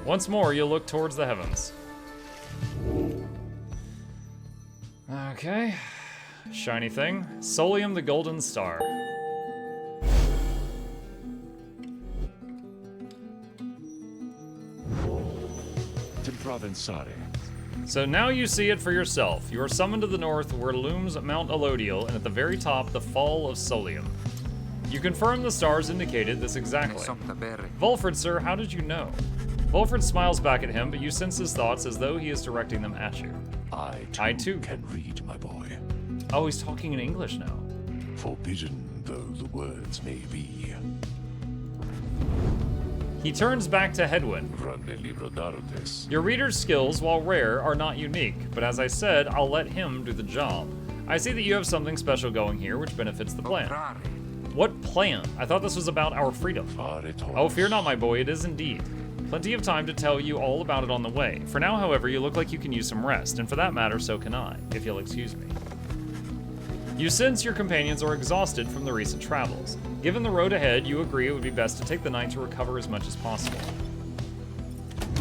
Once more, you'll look towards the heavens. Okay. Shiny thing. Solium the Golden Star. So now you see it for yourself. You are summoned to the north where looms Mount Elodial, and at the very top, the fall of Solium. You confirm the stars indicated this exactly. Volfred, sir, how did you know? Volfred smiles back at him, but you sense his thoughts as though he is directing them at you. I too can read, my boy. Oh, he's talking in English now. Forbidden though the words may be. He turns back to Hedwyn. Your reader's skills, while rare, are not unique, but as I said, I'll let him do the job. I see that you have something special going here, which benefits the plan. What plan? I thought this was about our freedom. Oh, fear not, my boy, it is indeed. Plenty of time to tell you all about it on the way. For now, however, you look like you can use some rest, and for that matter, so can I, if you'll excuse me. You sense your companions are exhausted from the recent travels. Given the road ahead, you agree it would be best to take the night to recover as much as possible.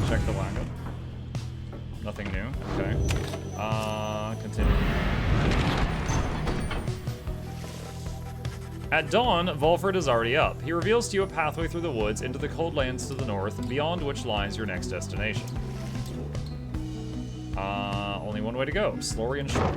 Check the wagon. Nothing new. Okay. Continue. At dawn, Volfred is already up. He reveals to you a pathway through the woods into the cold lands to the north, beyond which lies your next destination. Only one way to go. Slowly and short.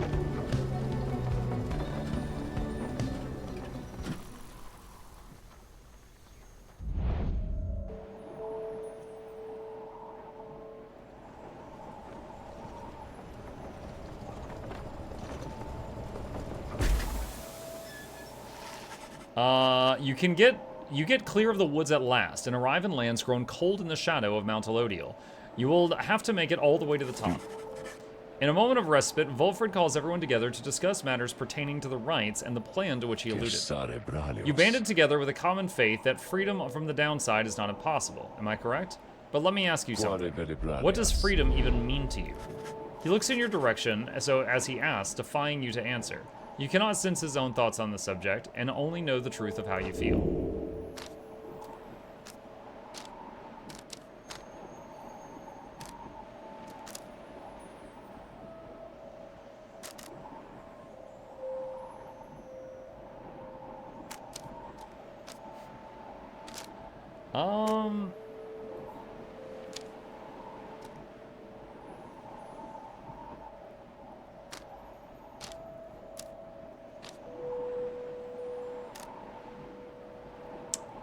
You get clear of the woods at last and arrive in lands grown cold in the shadow of Mount Elodial. You will have to make it all the way to the top. In a moment of respite, Volfred calls everyone together to discuss matters pertaining to the rites and the plan to which he alluded. You banded together with a common faith that freedom from the downside is not impossible. Am I correct? But let me ask you something. What does freedom even mean to you? He looks in your direction as he asks, defying you to answer. You cannot sense his own thoughts on the subject, and only know the truth of how you feel.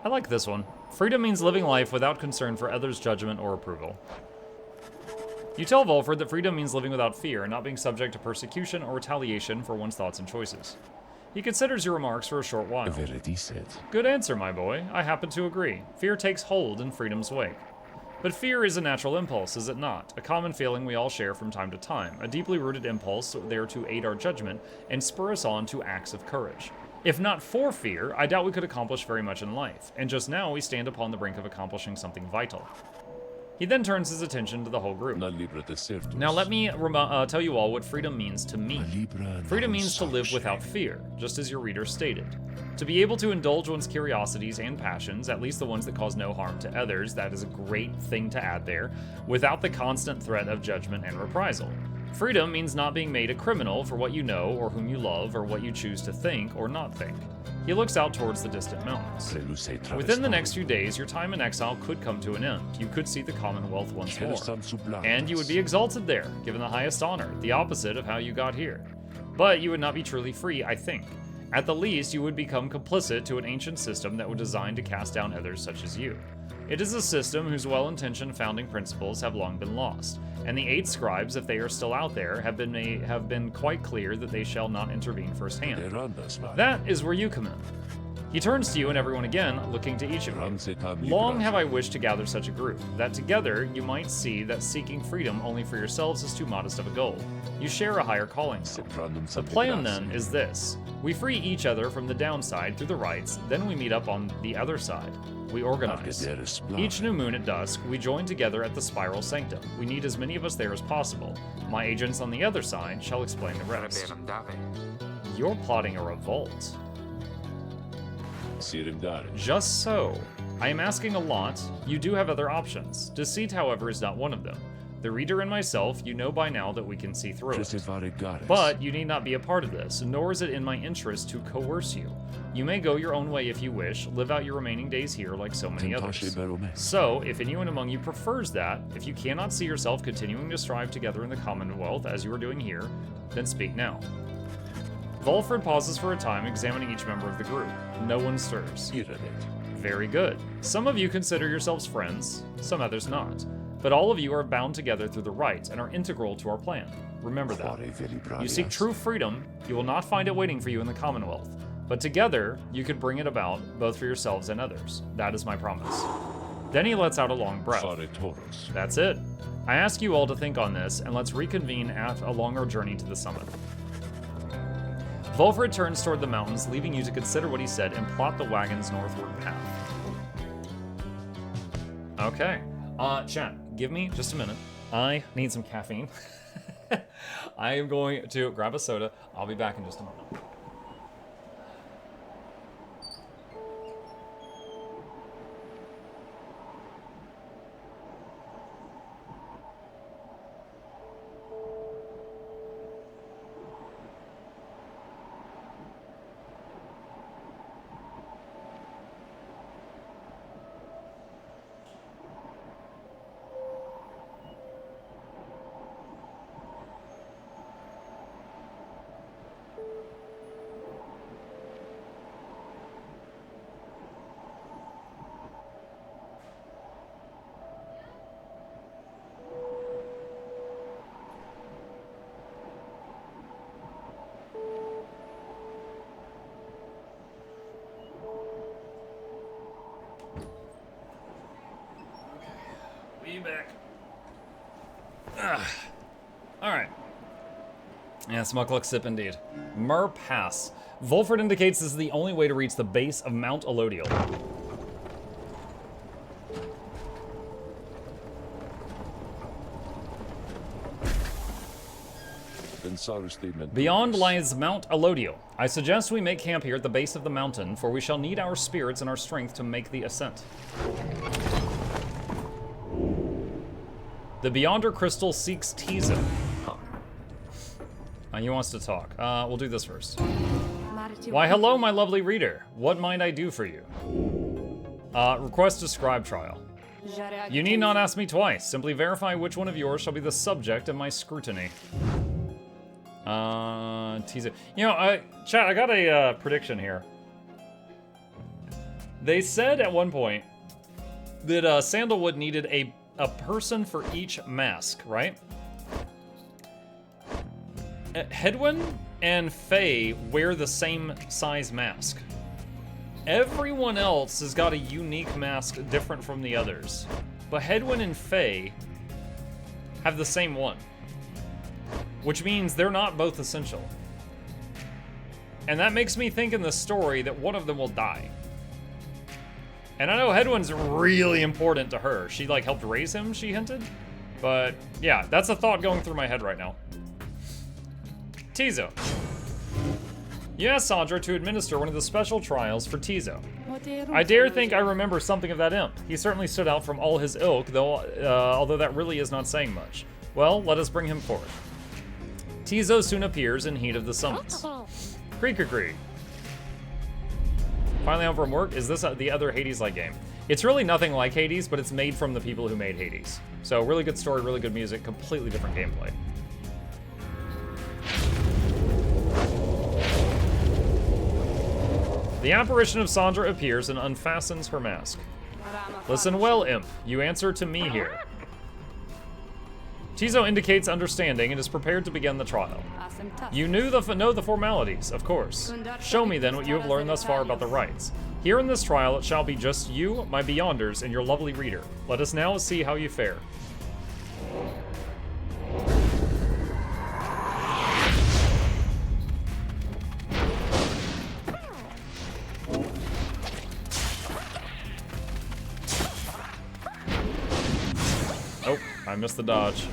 I like this one. Freedom means living life without concern for others' judgment or approval. You tell Volfred that freedom means living without fear, not being subject to persecution or retaliation for one's thoughts and choices. He considers your remarks for a short while. Good answer, my boy. I happen to agree. Fear takes hold in freedom's wake. But fear is a natural impulse, is it not? A common feeling we all share from time to time. A deeply rooted impulse there to aid our judgment and spur us on to acts of courage. If not for fear, I doubt we could accomplish very much in life, and just now we stand upon the brink of accomplishing something vital. He then turns his attention to the whole group. Now let me tell you all what freedom means to me. Freedom means to live without fear, just as your reader stated. To be able to indulge one's curiosities and passions, at least the ones that cause no harm to others, that is a great thing to add there, without the constant threat of judgment and reprisal. Freedom means not being made a criminal for what you know or whom you love or what you choose to think or not think. He looks out towards the distant mountains. Within the next few days, your time in exile could come to an end. You could see the Commonwealth once more. And you would be exalted there, given the highest honor, the opposite of how you got here. But you would not be truly free, I think. At the least, you would become complicit to an ancient system that was designed to cast down others such as you. It is a system whose well-intentioned founding principles have long been lost, and the 8 scribes, if they are still out there, have been quite clear that they shall not intervene firsthand. That is where you come in. He turns to you and everyone again, looking to each of you. Long have I wished to gather such a group, that together you might see that seeking freedom only for yourselves is too modest of a goal. You share a higher calling. The plan, then, is this. We free each other from the downside through the rites, then we meet up on the other side. We organize. Each new moon at dusk, we join together at the Spiral Sanctum. We need as many of us there as possible. My agents on the other side shall explain the rest. You're plotting a revolt. Just so. I am asking a lot. You do have other options. Deceit, however, is not one of them. The reader and myself, you know by now that we can see through it. But you need not be a part of this, nor is it in my interest to coerce you. You may go your own way if you wish, live out your remaining days here like so many others. So, if anyone among you prefers that, if you cannot see yourself continuing to strive together in the Commonwealth as you are doing here, then speak now. Volfred pauses for a time, examining each member of the group. No one stirs. Very good. Some of you consider yourselves friends, some others not. But all of you are bound together through the rites and are integral to our plan. Remember that. You seek true freedom, you will not find it waiting for you in the Commonwealth. But together, you could bring it about, both for yourselves and others. That is my promise. Then he lets out a long breath. That's it. I ask you all to think on this, and let's reconvene along our journey to the summit. Volfred turns toward the mountains, leaving you to consider what he said and plot the wagon's northward path. Okay. Chat, give me just a minute. I need some caffeine. I am going to grab a soda. I'll be back in just a moment. Back. Alright. Yes, Mukluk sip indeed. Mur Pass. Volfred indicates this is the only way to reach the base of Mount Elodial. Beyond lies Mount Elodial. I suggest we make camp here at the base of the mountain, for we shall need our spirits and our strength to make the ascent. The Beyonder Crystal seeks Tizo. He wants to talk. We'll do this first. Why, hello, my lovely reader. What might I do for you? Request a scribe trial. You need not ask me twice. Simply verify which one of yours shall be the subject of my scrutiny. Tizo. You know, chat, I got a prediction here. They said at one point that Sandalwood needed a person for each mask, right? Hedwyn and Faye wear the same size mask. Everyone else has got a unique mask different from the others. But Hedwyn and Faye have the same one. Which means they're not both essential. And that makes me think in the story that one of them will die. And I know Hedwyn's really important to her. She, like, helped raise him, she hinted. But, yeah, that's a thought going through my head right now. Tizo. You asked Sandra to administer one of the special trials for Tizo. I dare think I remember something of that imp. He certainly stood out from all his ilk, though, although that really is not saying much. Well, let us bring him forth. Tizo soon appears in heat of the summons. Creek-a-creek. Finally home from work. Is this the other Hades-like game? It's really nothing like Hades, but it's made from the people who made Hades. So really good story, really good music, completely different gameplay. The apparition of Sandra appears and unfastens her mask. Listen well, imp. You answer to me here. Tizo indicates understanding and is prepared to begin the trial. You know the formalities, of course. Show me then what you have learned thus far about the rites. Here in this trial it shall be just you, my Beyonders, and your lovely reader. Let us now see how you fare. Oh, I missed the dodge.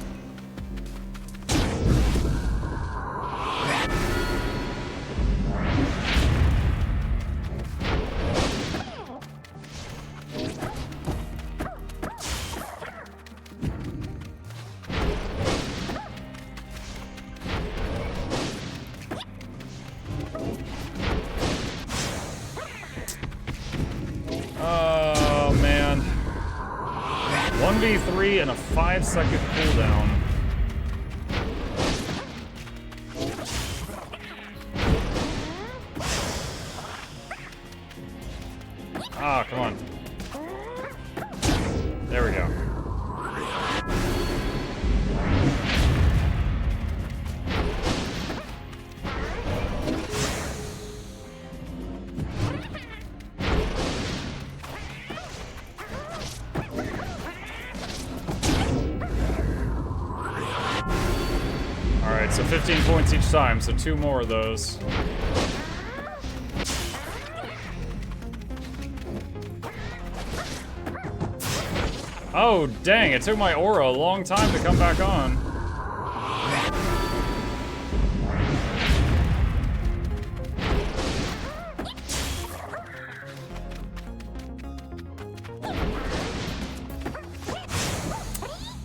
1v3 and a 5-second cooldown. Ah, come on. There we go. Alright, so 15 points each time, so 2 more of those. Oh, dang, it took my aura a long time to come back on.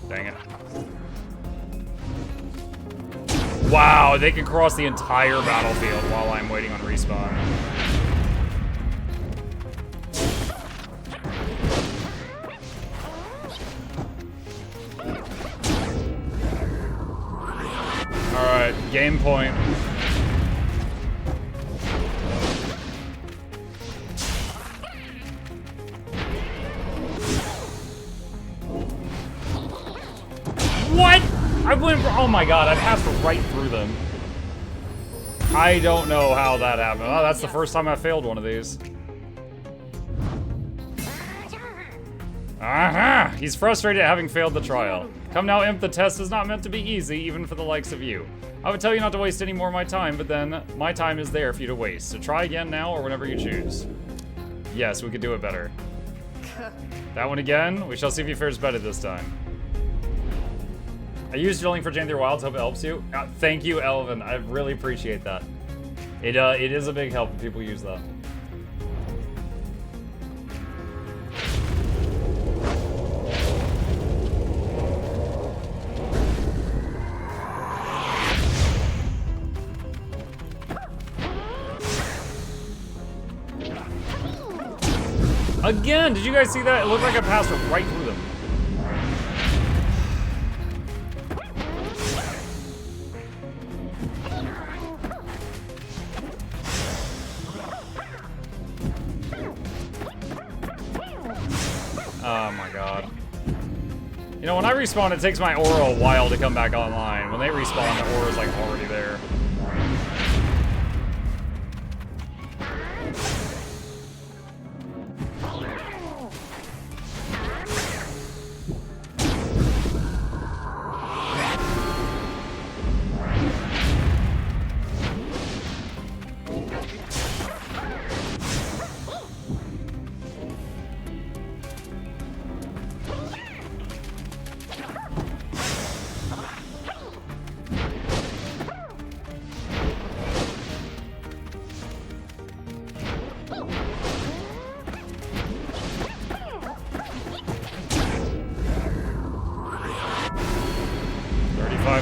Dang it. Wow, they can cross the entire battlefield while I'm waiting on respawn. Alright, game point. What? I went, oh my god, I passed right through them. I don't know how that happened. Oh, that's the first time I failed one of these. Aha! He's frustrated at having failed the trial. Come now, Imp, the test is not meant to be easy, even for the likes of you. I would tell you not to waste any more of my time, but then my time is there for you to waste. So try again now or whenever you choose. Yes, we could do it better. That one again? We shall see if he fares better this time. I used drilling for Jane Wilds, hope it helps you. Thank you, Elvin. I really appreciate that. It is a big help when people use that. Again, did you guys see that? It looked like I passed right through them. Oh my god. You know, when I respawn, it takes my aura a while to come back online. When they respawn, the aura's like already there.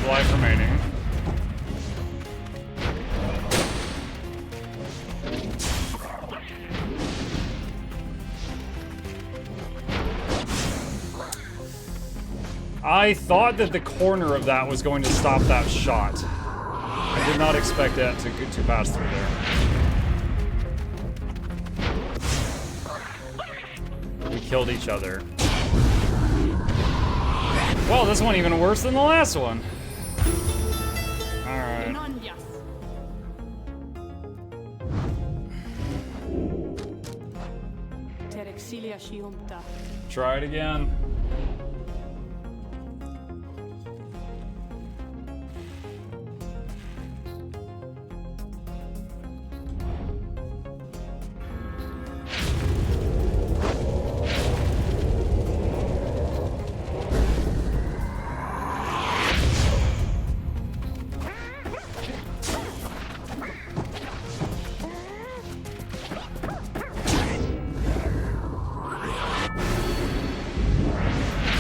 Life remaining. I thought that the corner of that was going to stop that shot. I did not expect that to pass through there. We killed each other. Well, this one even worse than the last one. Alright. Try it again.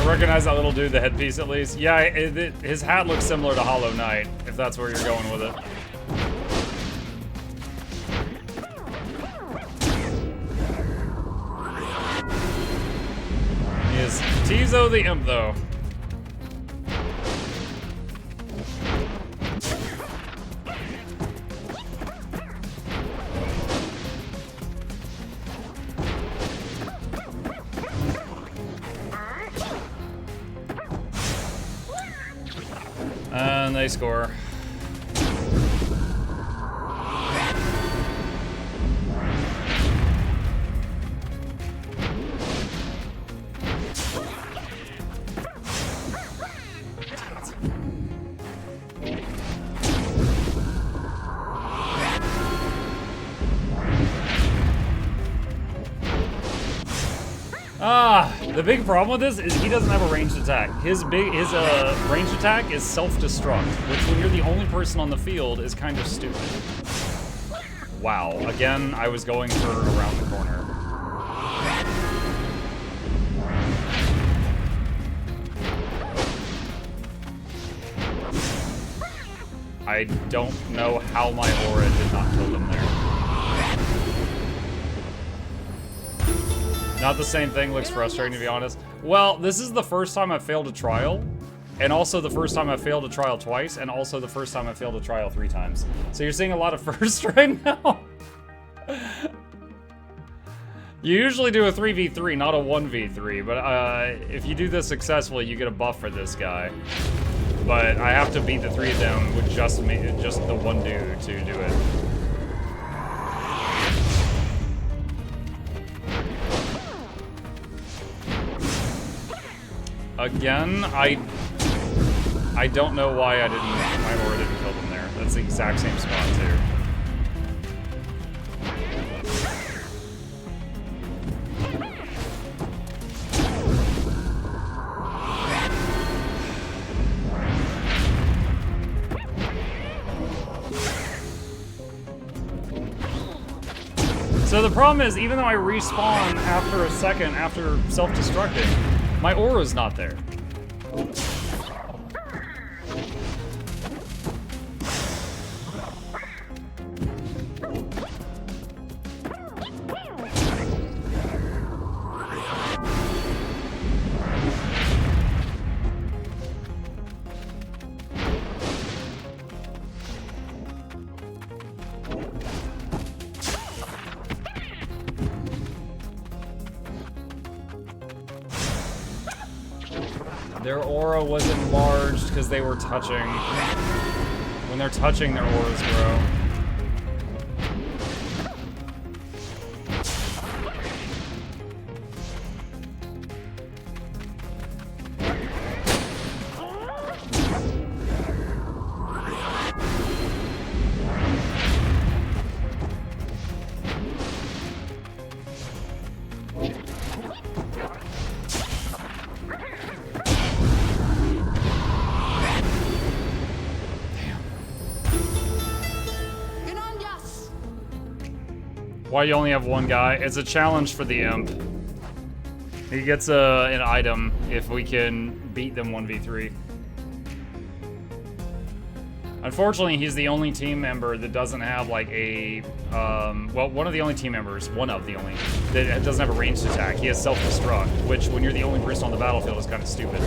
Recognize that little dude, the headpiece at least. Yeah, his hat looks similar to Hollow Knight, if that's where you're going with it. He is Tizo the Imp, though. And they score. The big problem with this is he doesn't have a ranged attack. His ranged attack is self-destruct, which when you're the only person on the field is kind of stupid. Wow, again, I was going for around the corner. I don't know how my aura did not kill them there. Not the same thing, looks frustrating to be honest. Well, this is the first time I've failed a trial, and also the first time I've failed a trial twice, and also the first time I've failed a trial 3 times. So you're seeing a lot of firsts right now. You usually do a 3v3, not a 1v3, but if you do this successfully, you get a buff for this guy. But I have to beat the 3 of them with just me, just the one dude to do it. Again, I don't know why my aura didn't kill them there. That's the exact same spot too. So the problem is, even though I respawn after a second after self-destructing, my aura's not there. Their aura was enlarged because they were touching. When they're touching, their auras grow. Why you only have one guy? It's a challenge for the Imp. He gets an item if we can beat them 1v3. Unfortunately, he's the only team member that doesn't have like a, well, one of the only, that doesn't have a ranged attack. He has self-destruct, which when you're the only person on the battlefield is kind of stupid.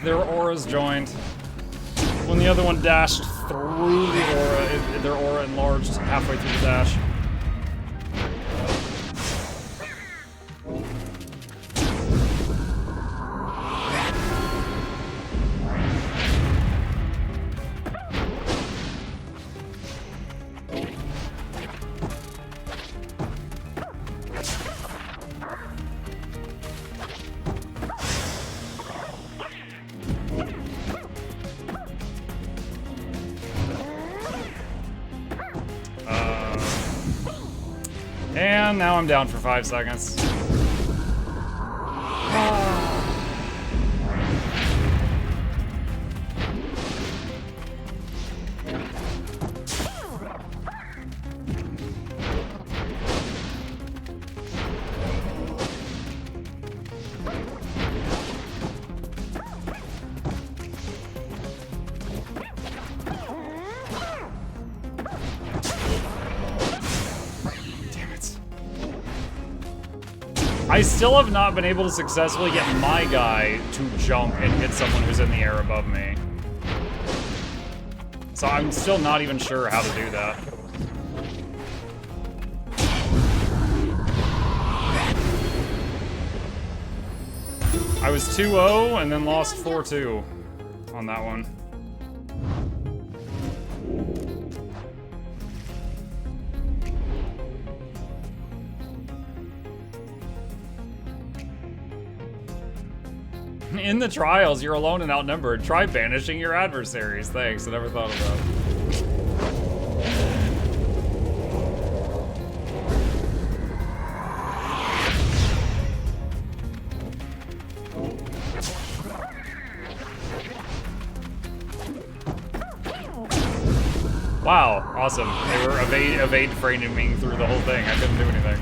Their auras joined. When the other one dashed through the aura, their aura enlarged halfway through the dash. And now I'm down for 5 seconds. I still have not been able to successfully get my guy to jump and hit someone who's in the air above me. So I'm still not even sure how to do that. I was 2-0 and then lost 4-2 on that one. In the trials, you're alone and outnumbered. Try banishing your adversaries. Thanks, I never thought of that. Wow, awesome. They were evade framing through the whole thing. I couldn't do anything.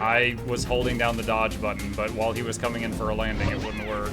I was holding down the dodge button, but while he was coming in for a landing, it wouldn't work.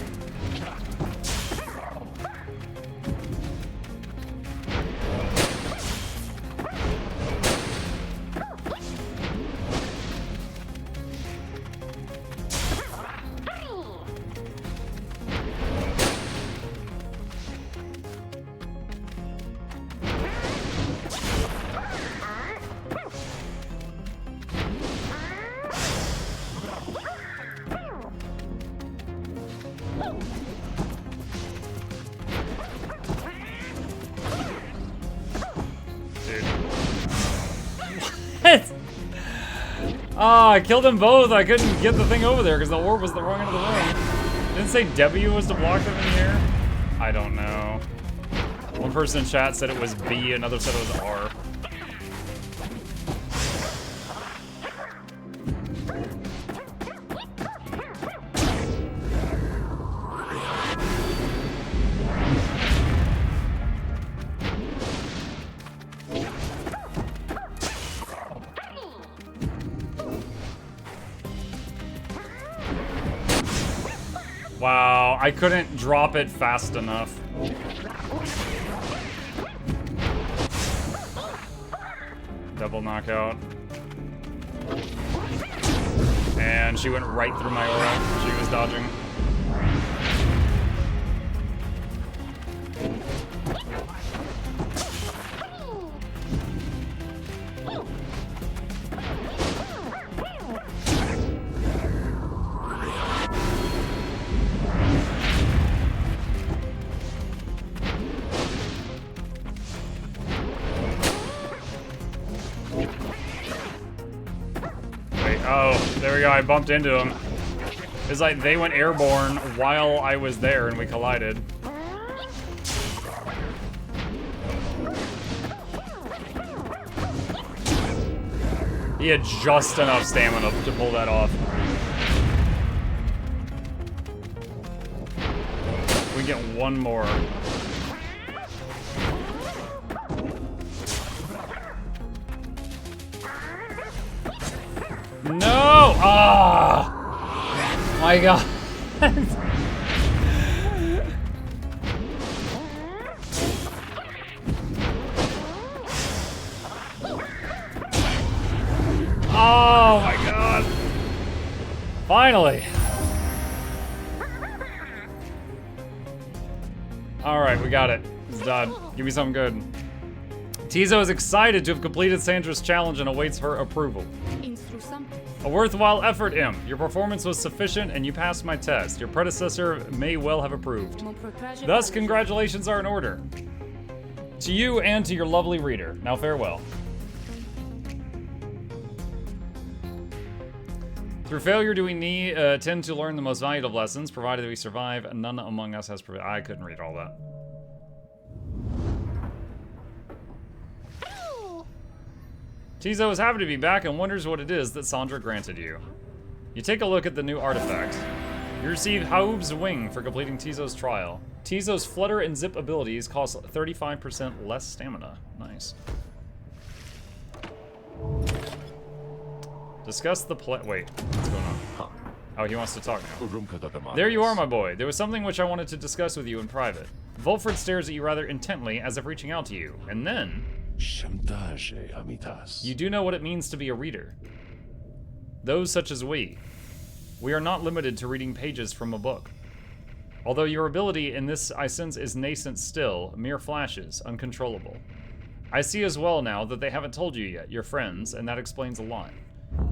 I killed them both. I couldn't get the thing over there because the orb was the wrong end of the room. Didn't it say W was to block them in the air? I don't know. One person in chat said it was B, another said it was R. Wow, I couldn't drop it fast enough. Double knockout. And she went right through my aura. She was dodging. I bumped into him. It's like they went airborne while I was there and we collided. He had just enough stamina to pull that off. We get one more. No! Ah! My God. Oh my God. Finally. All right, we got it. It's done. Give me something good. Tizo is excited to have completed Sandra's challenge and awaits her approval. A worthwhile effort, Im. Your performance was sufficient and you passed my test. Your predecessor may well have approved. Thus, congratulations are in order. To you and to your lovely reader. Now farewell. Through failure do we tend to learn the most valuable lessons, provided we survive. None among us has I couldn't read all that. Tizo is happy to be back and wonders what it is that Sandra granted you. You take a look at the new artifact. You receive Haub's Wing for completing Tizo's trial. Tizo's Flutter and Zip abilities cost 35% less stamina. Nice. Discuss the wait, what's going on? Oh, he wants to talk now. There you are, my boy. There was something which I wanted to discuss with you in private. Volfred stares at you rather intently as if reaching out to you, and then... You do know what it means to be a reader. Those such as we are not limited to reading pages from a book. Although your ability in this I sense is nascent still, mere flashes, uncontrollable. I see as well now that they haven't told you yet, your friends, and that explains a lot.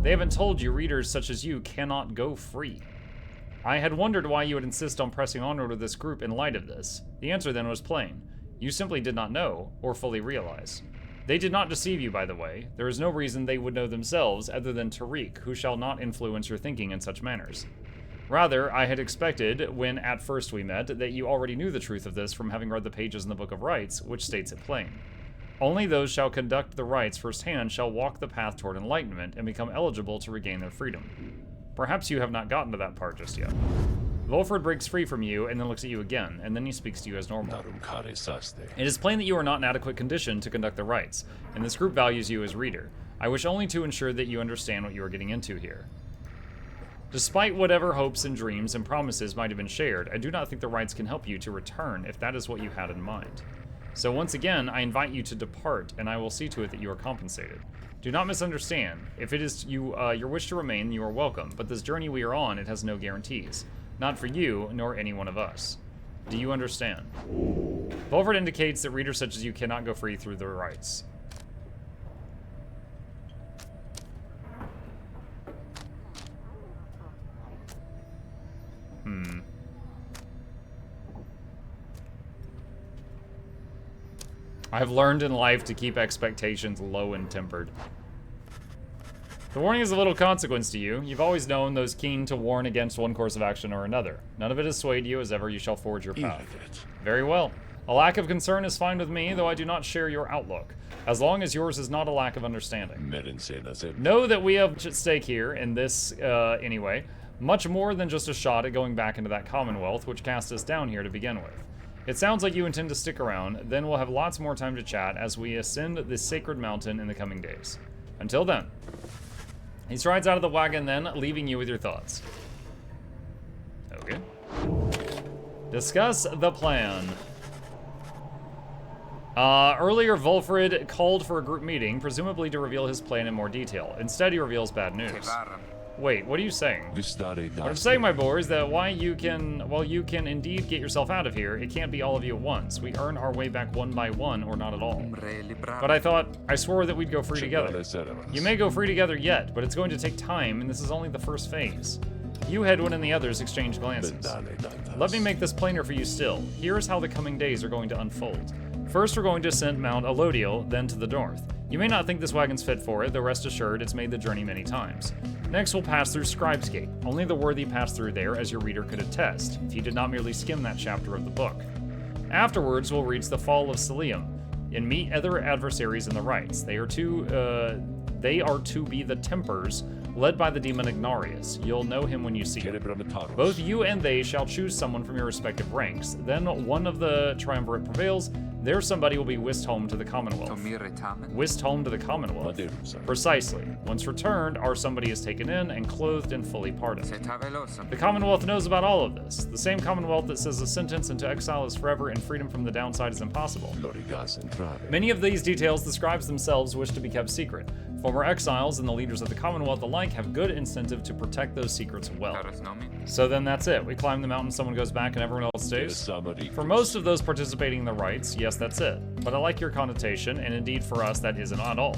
They haven't told you readers such as you cannot go free. I had wondered why you would insist on pressing onward with this group in light of this. The answer then was plain. You simply did not know, or fully realize. They did not deceive you, by the way. There is no reason they would know themselves other than Tariq, who shall not influence your thinking in such manners. Rather, I had expected, when at first we met, that you already knew the truth of this from having read the pages in the Book of Rites, which states it plain. Only those shall conduct the rites firsthand shall walk the path toward enlightenment and become eligible to regain their freedom. Perhaps you have not gotten to that part just yet. Volfred breaks free from you and then looks at you again, and then he speaks to you as normal. It is plain that you are not in adequate condition to conduct the rites, and this group values you as reader. I wish only to ensure that you understand what you are getting into here. Despite whatever hopes and dreams and promises might have been shared, I do not think the rites can help you to return if that is what you had in mind. So once again, I invite you to depart, and I will see to it that you are compensated. Do not misunderstand. If it is your wish to remain, you are welcome, but this journey we are on, it has no guarantees. Not for you, nor any one of us. Do you understand? Volfred indicates that readers such as you cannot go free through the rites. I've learned in life to keep expectations low and tempered. The warning is of little consequence to you. You've always known those keen to warn against one course of action or another. None of it has swayed you as ever you shall forge your path. Very well. A lack of concern is fine with me, though I do not share your outlook, as long as yours is not a lack of understanding. Know that we have at stake here, in this, anyway, much more than just a shot at going back into that Commonwealth which cast us down here to begin with. It sounds like you intend to stick around, then we'll have lots more time to chat as we ascend this sacred mountain in the coming days. Until then. He strides out of the wagon then, leaving you with your thoughts. Okay. Discuss the plan. Earlier, Volfred called for a group meeting, presumably to reveal his plan in more detail. Instead, he reveals bad news. Wait, what are you saying? What I'm saying, my boy, is that while you can indeed get yourself out of here, it can't be all of you at once. We earn our way back one by one, or not at all. But I swore that we'd go free together. You may go free together yet, but it's going to take time, and this is only the first phase. You, Hedwin, and the others exchange glances. Let me make this plainer for you still. Here's how the coming days are going to unfold. First, we're going to ascend Mount Elodiel, then to the north. You may not think this wagon's fit for it, though rest assured it's made the journey many times. Next, we'll pass through Scribe's Gate. Only the worthy pass through there, as your reader could attest, if he did not merely skim that chapter of the book. Afterwards, we'll reach the Fall of Celium, and meet other adversaries in the rites. They are to be the Tempers, led by the demon Ignarius. You'll know him when you see him. Both you and they shall choose someone from your respective ranks. Then one of the triumvirate prevails. There somebody will be whisked home to the Commonwealth. Whisked home to the Commonwealth. Precisely. Once returned, our somebody is taken in and clothed and fully pardoned. The Commonwealth knows about all of this. The same Commonwealth that says a sentence into exile is forever and freedom from the downside is impossible. Many of these details the scribes themselves wish to be kept secret. Former exiles and the leaders of the Commonwealth alike have good incentive to protect those secrets well. So then that's it. We climb the mountain, someone goes back, and everyone else stays? For most of those participating in the rites, yes, that's it. But I like your connotation, and indeed for us that isn't at all.